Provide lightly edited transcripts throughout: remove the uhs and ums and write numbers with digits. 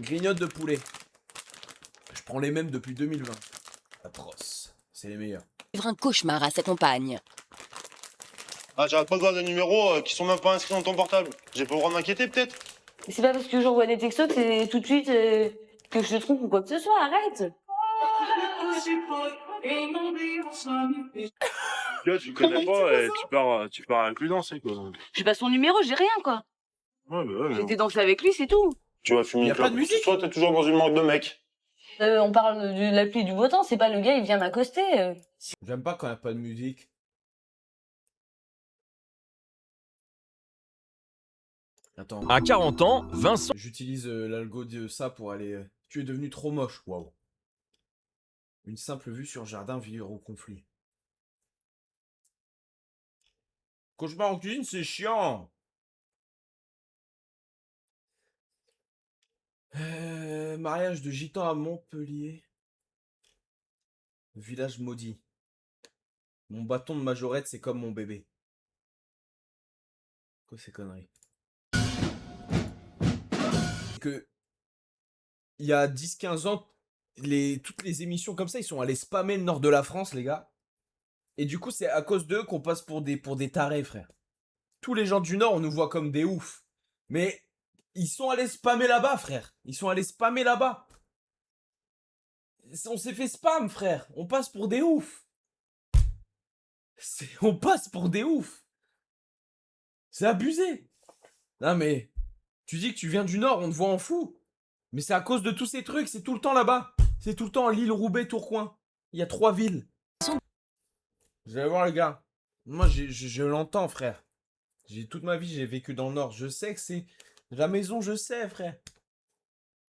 Grignote de poulet. Je prends les mêmes depuis 2020. Atroce. C'est les meilleurs. Vivre un cauchemar à sa compagne. Ah, j'arrête pas de voir des numéros qui sont même pas inscrits dans ton portable. J'ai pas le droit de m'inquiéter, peut-être? C'est pas parce que j'envoie des textos que c'est tout de suite que je te trompe ou quoi que ce soit, arrête. Là, tu connais pas et tu pars avec lui danser, quoi. J'ai pas son numéro, j'ai rien, quoi. Ouais, bah ouais, mais J'étais danser avec lui, c'est tout. tu vas fumer Y a une pas de clope. musique? Soit t'es toujours dans une manque de mecs. On parle de la pluie et du beau temps, c'est pas le gars, il vient m'accoster. J'aime pas quand y a pas de musique. Attends. À 40 ans, Vincent J'utilise l'algo de ça pour aller... Tu es devenu trop moche. Waouh. Une simple vue sur jardin vire au conflit. Cauchemar en cuisine, c'est chiant. Mariage de gitan à Montpellier. Village maudit. Mon bâton de majorette, c'est comme mon bébé. Quoi ces conneries? Que il y a 10-15 ans, toutes les émissions comme ça, ils sont allés spammer le nord de la France, les gars. Et du coup, c'est à cause d'eux qu'on passe pour des tarés, frère. Tous les gens du nord, on nous voit comme des oufs. Mais ils sont allés spammer là-bas, frère. Ils sont allés spammer là-bas. On s'est fait spam, frère. On passe pour des oufs. On passe pour des oufs. C'est abusé. Non mais, tu dis que tu viens du nord, on te voit en fou. Mais c'est à cause de tous ces trucs, c'est tout le temps là-bas. C'est tout le temps Lille, Roubaix, Tourcoing. Il y a 3 villes. Vous allez voir les gars. Moi, je l'entends, frère. Toute ma vie, j'ai vécu dans le nord. Je sais que c'est... La maison, je sais, frère.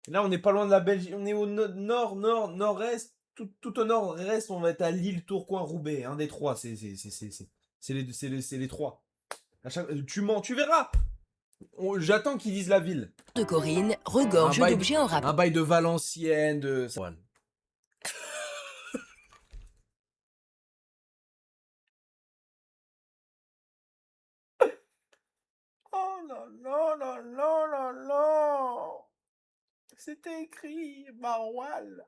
Là, on n'est pas loin de la Belgique. On est au nord, nord-est. Tout au nord-est, on va être à Lille, Tourcoing, Roubaix. Un des trois. C'est les trois. Tu mens, tu verras. J'attends qu'ils disent la ville. De Corinne regorge d'objets en Un rapport. bail de Valenciennes, de... Oh non, non, non, non, non, non. C'était écrit Maroual.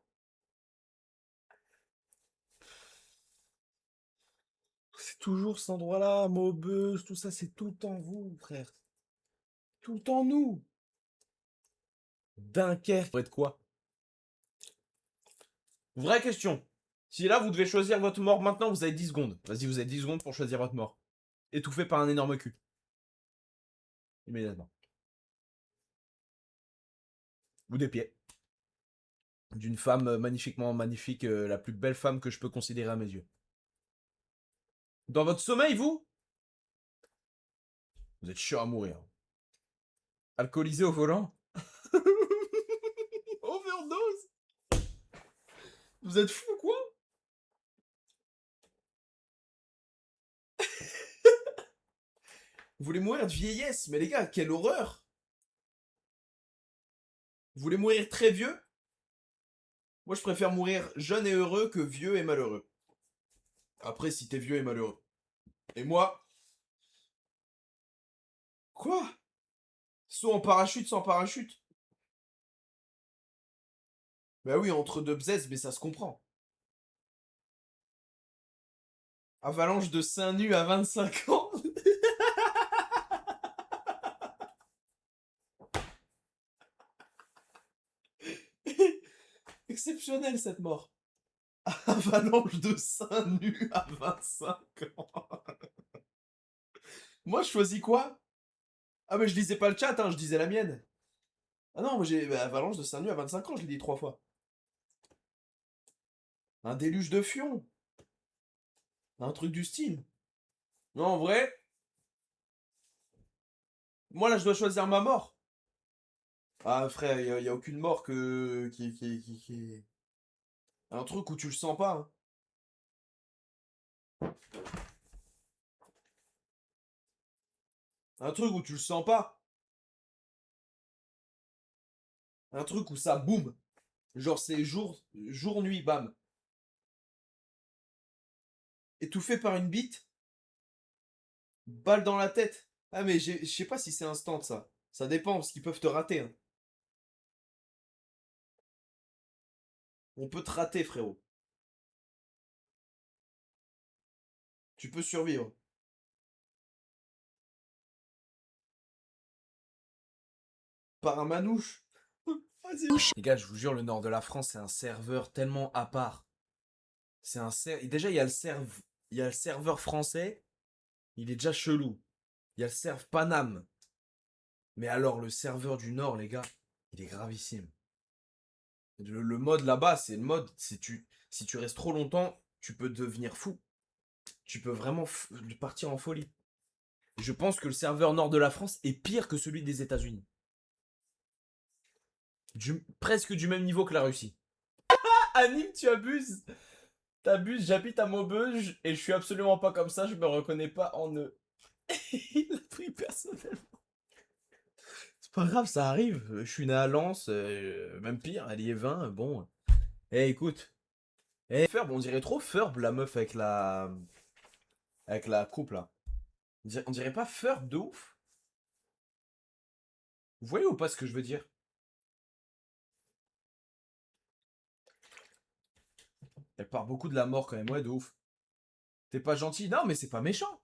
C'est toujours cet endroit-là, Maubeuge, tout ça, c'est tout le temps vous, frère. Tout le temps nous. Dunkerque. Vous êtes quoi? Vraie question. Si là, vous devez choisir votre mort maintenant, vous avez 10 secondes. Vas-y, vous avez 10 secondes pour choisir votre mort. Étouffé par un énorme cul. Immédiatement. Ou des pieds. D'une femme magnifiquement magnifique, la plus belle femme que je peux considérer à mes yeux. Dans votre sommeil, vous? Vous êtes chiant à mourir. Alcoolisé au volant? Overdose? Vous êtes fou, quoi? Vous voulez mourir de vieillesse? Mais les gars, quelle horreur! Vous voulez mourir très vieux? Moi, je préfère mourir jeune et heureux que vieux et malheureux. Après, si t'es vieux et malheureux. Et moi... Quoi? Saut en parachute sans parachute? Bah oui, entre deux bzaises, mais ça se comprend. Avalanche de seins nus à 25 ans? Exceptionnelle cette mort. Avalanche de seins nus à 25 ans. Moi, je choisis quoi? Ah, mais je disais pas le chat, hein, je disais la mienne. Ah non, moi j'ai avalanche de seins nus à 25 ans, je l'ai dit 3 fois. Un déluge de fion. Un truc du style. Non, en vrai, moi là, je dois choisir ma mort. Ah, frère, y a aucune mort qui... Un truc où tu le sens pas, hein. Un truc où tu le sens pas. Un truc où ça boum. Genre c'est jour-nuit, bam. Étouffé par une bite. Balle dans la tête. Ah mais je sais pas si c'est instant ça. Ça dépend parce qu'ils peuvent te rater, hein. On peut te rater, frérot. Tu peux survivre. Par un manouche. Vas-y. Les gars, je vous jure, le nord de la France, c'est un serveur tellement à part. C'est un Déjà, il y a le serveur français. Il est déjà chelou. Il y a le serve Paname. Mais alors, le serveur du nord, les gars, il est gravissime. Le mode là-bas, c'est le mode. Si tu restes trop longtemps, tu peux devenir fou. Tu peux vraiment partir en folie. Je pense que le serveur nord de la France est pire que celui des États-Unis. Presque du même niveau que la Russie. Anime, tu abuses. T'abuses, j'habite à Maubeuge et je suis absolument pas comme ça, je me reconnais pas en eux. Il l'a pris personnellement. C'est pas grave, ça arrive. Je suis né à Lens, même pire, elle y est 20, bon. Eh, écoute. Eh, Ferb, on dirait trop Ferb, la meuf avec la. Avec la coupe là. On dirait pas Ferb de ouf. Vous voyez ou pas ce que je veux dire? Elle part beaucoup de la mort quand même, ouais, de ouf. T'es pas gentil? Non, mais c'est pas méchant.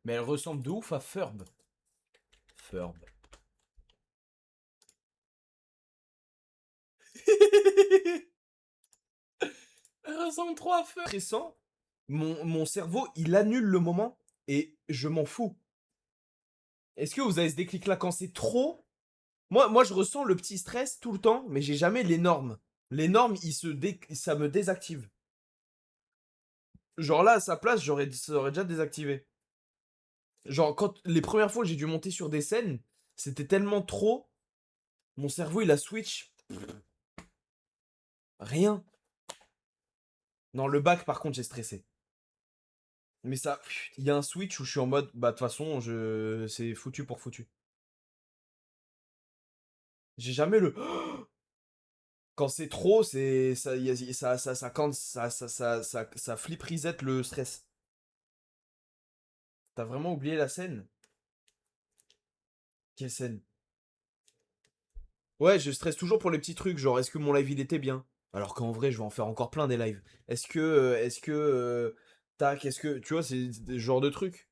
Mais elle ressemble de ouf à Ferb. Ferb. Elle ressemble trop à Ferb. Stressant. Mon cerveau, il annule le moment et je m'en fous. Est-ce que vous avez ce déclic là quand c'est trop? Moi, je ressens le petit stress tout le temps, mais j'ai jamais les normes. Les normes, ça me désactive. Genre là, à sa place, ça aurait déjà désactivé. Genre, quand les premières fois j'ai dû monter sur des scènes, c'était tellement trop. Mon cerveau, il a switch. Rien. Non, le bac, par contre, j'ai stressé. Mais ça, il y a un switch où je suis en mode, bah, de toute façon, c'est foutu pour foutu. J'ai jamais le. Quand c'est trop, c'est. Ça flip reset le stress. T'as vraiment oublié la scène? Quelle scène? Ouais, je stresse toujours pour les petits trucs, genre est-ce que mon live il était bien? Alors qu'en vrai, je vais en faire encore plein des lives. Tac, tu vois, c'est des genres de trucs.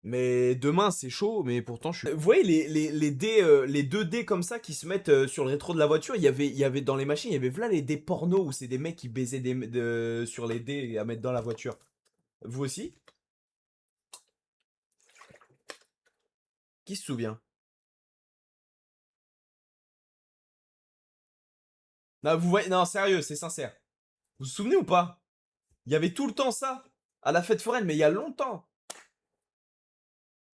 Mais demain, c'est chaud, mais pourtant, je suis. Vous voyez les dés, les 2 dés comme ça qui se mettent sur le rétro de la voiture, il y avait dans les machines, il y avait voilà les dés porno où c'est des mecs qui baisaient sur les dés à mettre dans la voiture. Vous aussi? Qui se souvient? Non, vous voyez, non, sérieux, c'est sincère. Vous vous souvenez ou pas? Il y avait tout le temps ça à la fête foraine, mais il y a longtemps.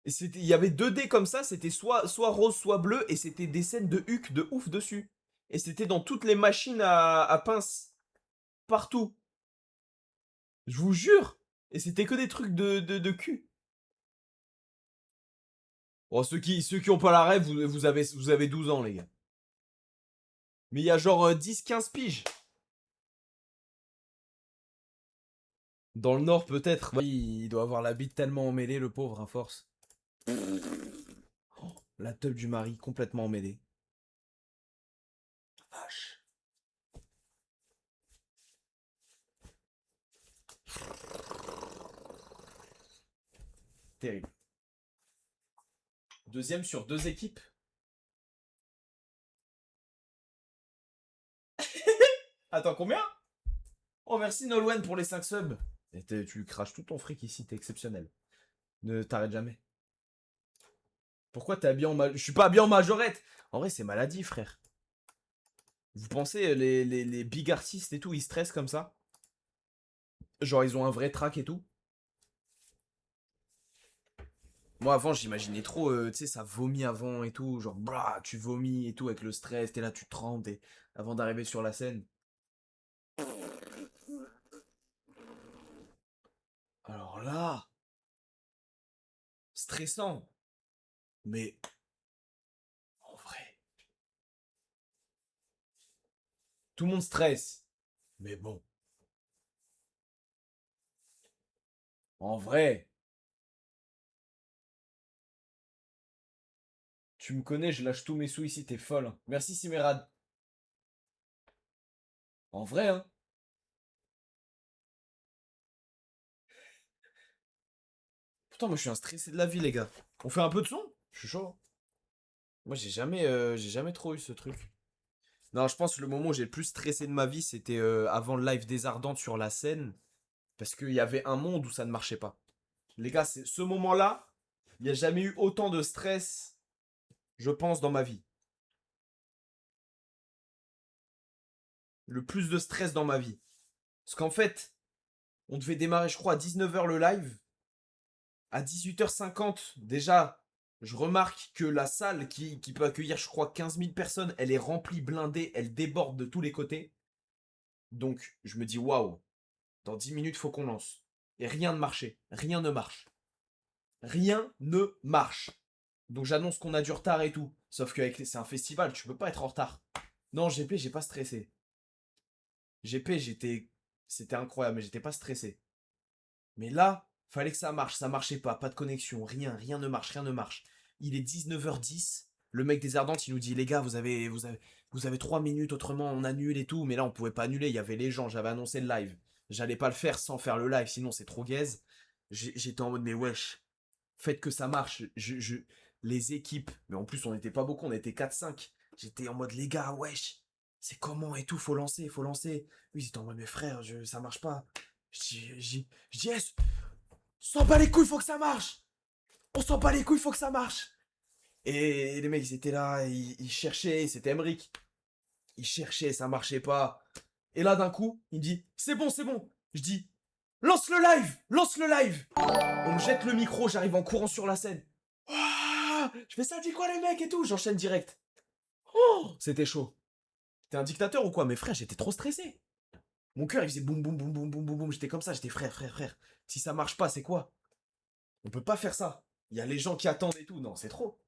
Et il y avait 2 dés comme ça, c'était soit rose, soit bleu, et c'était des scènes de Huck de ouf dessus. Et c'était dans toutes les machines à pince. Partout. Je vous jure. Et c'était que des trucs de cul. Bon, ceux qui ont pas la rêve, vous avez 12 ans, les gars. Mais il y a genre 10-15 piges. Dans le nord, peut-être. Oui, il doit avoir la bite tellement emmêlée, le pauvre, à force. Oh, la teub du mari, complètement emmêlée. Vache. Terrible. Deuxième sur 2 équipes. Attends, combien? Oh, merci Nolwenn pour les 5 subs. Et tu craches tout ton fric ici, t'es exceptionnel. Ne t'arrête jamais. Pourquoi t'es habillé en Je suis pas habillé en majorette. En vrai, c'est maladie, frère. Vous pensez, les big artistes et tout, ils stressent comme ça? Genre, ils ont un vrai track et tout? Moi, avant, j'imaginais trop, tu sais, ça vomit avant et tout. Genre, bah, tu vomis et tout avec le stress. T'es là, tu trembles avant d'arriver sur la scène. Alors là, stressant. Mais en vrai, tout le monde stresse. Mais bon, en vrai, tu me connais, je lâche tous mes sous ici, t'es folle. Merci Simérad. En vrai, hein. Pourtant, moi, je suis un stressé de la vie, les gars. On fait un peu de son? Je suis chaud. Moi, j'ai jamais trop eu ce truc. Non, je pense que le moment où j'ai le plus stressé de ma vie, c'était avant le live des Ardentes sur la scène. Parce qu'il y avait un monde où ça ne marchait pas. Les gars, c'est ce moment-là, il n'y a jamais eu autant de stress, je pense, dans ma vie. Le plus de stress dans ma vie. Parce qu'en fait, on devait démarrer, je crois, à 19h le live. À 18h50, déjà, je remarque que la salle qui peut accueillir, je crois, 15 000 personnes, elle est remplie, blindée, elle déborde de tous les côtés. Donc, je me dis, waouh, dans 10 minutes, faut qu'on lance. Et rien ne marchait. Rien ne marche. Rien ne marche. Donc, j'annonce qu'on a du retard et tout. Sauf que c'est un festival, tu peux pas être en retard. Non, GP, j'ai pas stressé. GP, c'était incroyable, mais j'étais pas stressé. Mais là, fallait que ça marche, ça marchait pas, pas de connexion, rien ne marche, rien ne marche. Il est 19h10, le mec des Ardentes, il nous dit, les gars, vous avez 3 minutes, autrement on annule et tout. Mais là, on pouvait pas annuler, il y avait les gens, j'avais annoncé le live. J'allais pas le faire sans faire le live, sinon c'est trop gaze. J'étais en mode, mais wesh, faites que ça marche. Les équipes, mais en plus, on n'était pas beaucoup, on était 4-5. J'étais en mode, les gars, wesh, c'est comment et tout, faut lancer, faut lancer. Oui, ils étaient en mode, mes frères, ça marche pas. Je dis, yes, on s'en bat les couilles, faut que ça marche. On s'en bat les couilles, faut que ça marche. Et les mecs, ils étaient là, ils cherchaient, c'était Emric. Ils cherchaient, ça marchait pas. Et là, d'un coup, il me dit, c'est bon, c'est bon. Je dis, lance le live, lance le live. On me jette le micro, j'arrive en courant sur la scène. Ouah, je fais ça, dit quoi les mecs et tout, j'enchaîne direct. Oh, c'était chaud. T'es un dictateur ou quoi? Mais frère, j'étais trop stressé. Mon cœur, il faisait boum, boum, boum, boum, boum, boum, boum. J'étais comme ça, j'étais frère. Si ça marche pas, c'est quoi? On peut pas faire ça. Il y a les gens qui attendent et tout. Non, c'est trop.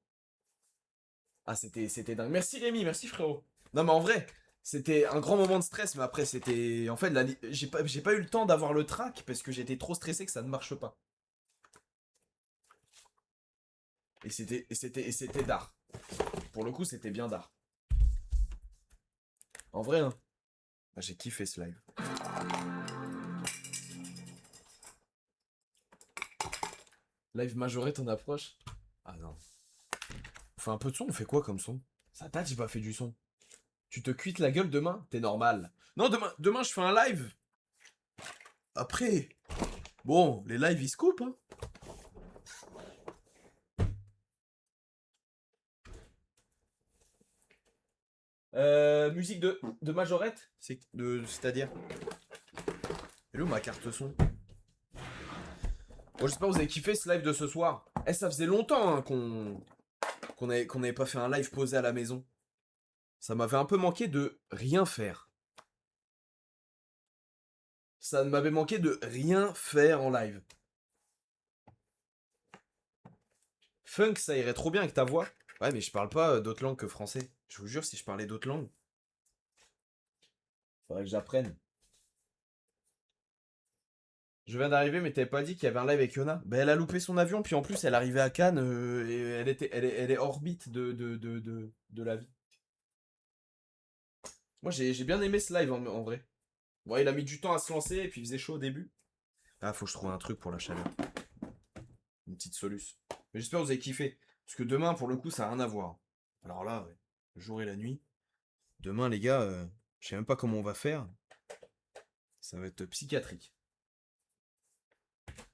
Ah, c'était dingue. Merci Rémi, merci frérot. Non, mais en vrai, c'était un grand moment de stress, mais après, c'était. En fait, j'ai pas eu le temps d'avoir le track parce que j'étais trop stressé que ça ne marche pas. Et c'était d'art. Pour le coup, c'était bien d'art. En vrai, hein. Ah, j'ai kiffé ce live. Live majoré, t'en approches? Ah non. On fait un peu de son, on fait quoi comme son? Ça date, j'ai pas fait du son. Tu te cuites la gueule demain? T'es normal. Non, demain je fais un live. Après. Bon, les lives ils se coupent, hein. Musique de majorette? C'est-à-dire? Elle est où ma carte son? Bon, j'espère que vous avez kiffé ce live de ce soir. Eh, ça faisait longtemps hein, qu'on avait pas fait un live posé à la maison. Ça m'avait un peu manqué de rien faire. Ça m'avait manqué de rien faire en live. Funk, ça irait trop bien avec ta voix. Ouais, mais je parle pas d'autres langues que français. Je vous jure, si je parlais d'autres langues, faudrait que j'apprenne. Je viens d'arriver, mais t'avais pas dit qu'il y avait un live avec Yona? Ben, elle a loupé son avion, puis en plus, elle arrivait à Cannes, et elle est orbite de la vie. Moi, j'ai bien aimé ce live, en vrai. Bon, il a mis du temps à se lancer, et puis il faisait chaud au début. Ah, faut que je trouve un truc pour la chaleur. Une petite soluce. Mais j'espère que vous avez kiffé. Parce que demain, pour le coup, ça n'a rien à voir. Alors là, ouais, le jour et la nuit. Demain, les gars, je sais même pas comment on va faire. Ça va être psychiatrique.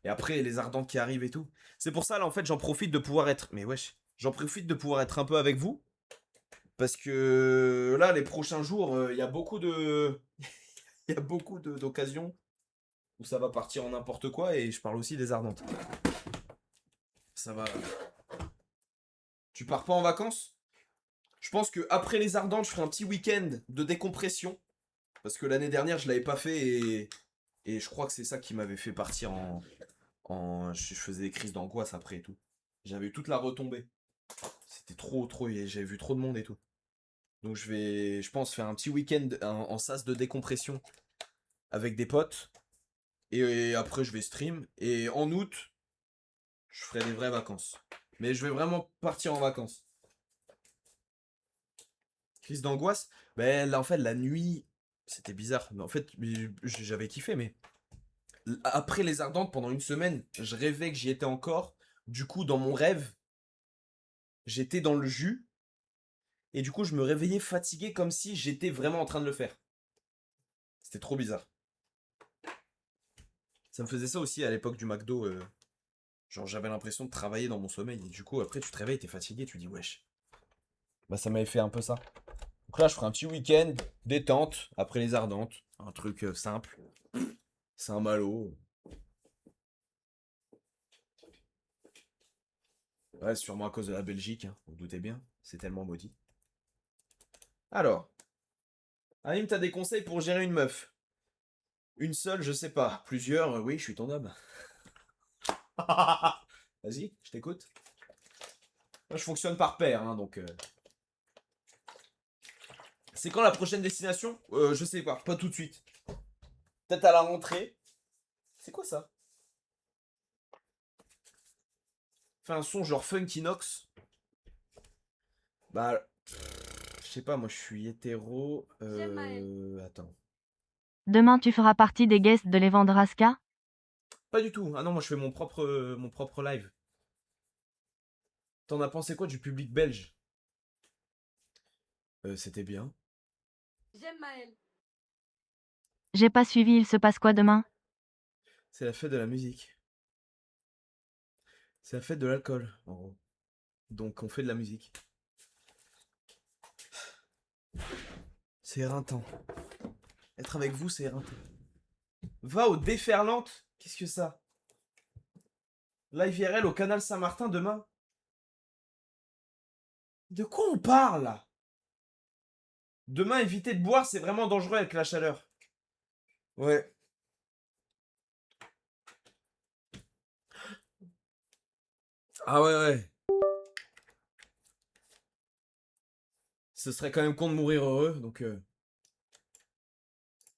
Et après, les ardentes qui arrivent et tout. C'est pour ça, là, en fait, j'en profite de pouvoir être. Mais wesh, j'en profite de pouvoir être un peu avec vous. Parce que là, les prochains jours, il y a beaucoup de. Il y a beaucoup d'occasions où ça va partir en n'importe quoi. Et je parle aussi des ardentes. Ça va. Tu pars pas en vacances? Je pense que après les ardentes, je ferai un petit week-end de décompression. Parce que l'année dernière, je l'avais pas fait et je crois que c'est ça qui m'avait fait partir je faisais des crises d'angoisse après et tout. J'avais eu toute la retombée. C'était trop, j'avais vu trop de monde et tout. Donc je pense, faire un petit week-end en sas de décompression avec des potes. Et après, je vais stream. Et en août, je ferai des vraies vacances. Mais je vais vraiment partir en vacances. Crise d'angoisse? Ben là, en fait, la nuit, C'était bizarre. Mais en fait, j'avais kiffé, mais après les Ardentes, pendant une semaine, je rêvais que j'y étais encore. Du coup, dans mon rêve, j'étais dans le jus. Et du coup, je me réveillais fatigué comme si j'étais vraiment en train de le faire. C'était trop bizarre. Ça me faisait ça aussi à l'époque du McDo. Genre, j'avais l'impression de travailler dans mon sommeil. Et du coup, après, tu te réveilles, t'es fatigué, tu dis wesh. Bah, ça m'avait fait un peu ça. Donc là, je ferai un petit week-end détente après les Ardentes. Un truc simple. Saint-Malo. Ouais, sûrement à cause de la Belgique, hein, vous vous doutez bien. C'est tellement maudit. Alors, Aïm, t'as des conseils pour gérer une meuf? Une seule, je sais pas. Plusieurs, oui, je suis ton homme. Vas-y, je t'écoute. Moi, je fonctionne par paire, hein, donc... C'est quand la prochaine destination? Je sais pas tout de suite. Peut-être à la rentrée. C'est quoi ça? Fait un son genre funky nox. Bah, je sais pas, moi je suis hétéro. Attends. Demain tu feras partie des guests de l'Evandraska? Pas du tout. Ah non, moi je fais mon propre live. T'en as pensé quoi du public belge? C'était bien. J'aime Maël. J'ai pas suivi, il se passe quoi demain? C'est la fête de la musique. C'est la fête de l'alcool, en gros. Donc on fait de la musique. C'est éreintant. Être avec vous, c'est éreintant. Va au Déferlante. Qu'est-ce que ça? Live IRL au canal Saint-Martin demain. De quoi on parle là? Demain, éviter de boire, c'est vraiment dangereux avec la chaleur. Ouais. Ah ouais, ouais. Ce serait quand même con de mourir heureux, donc...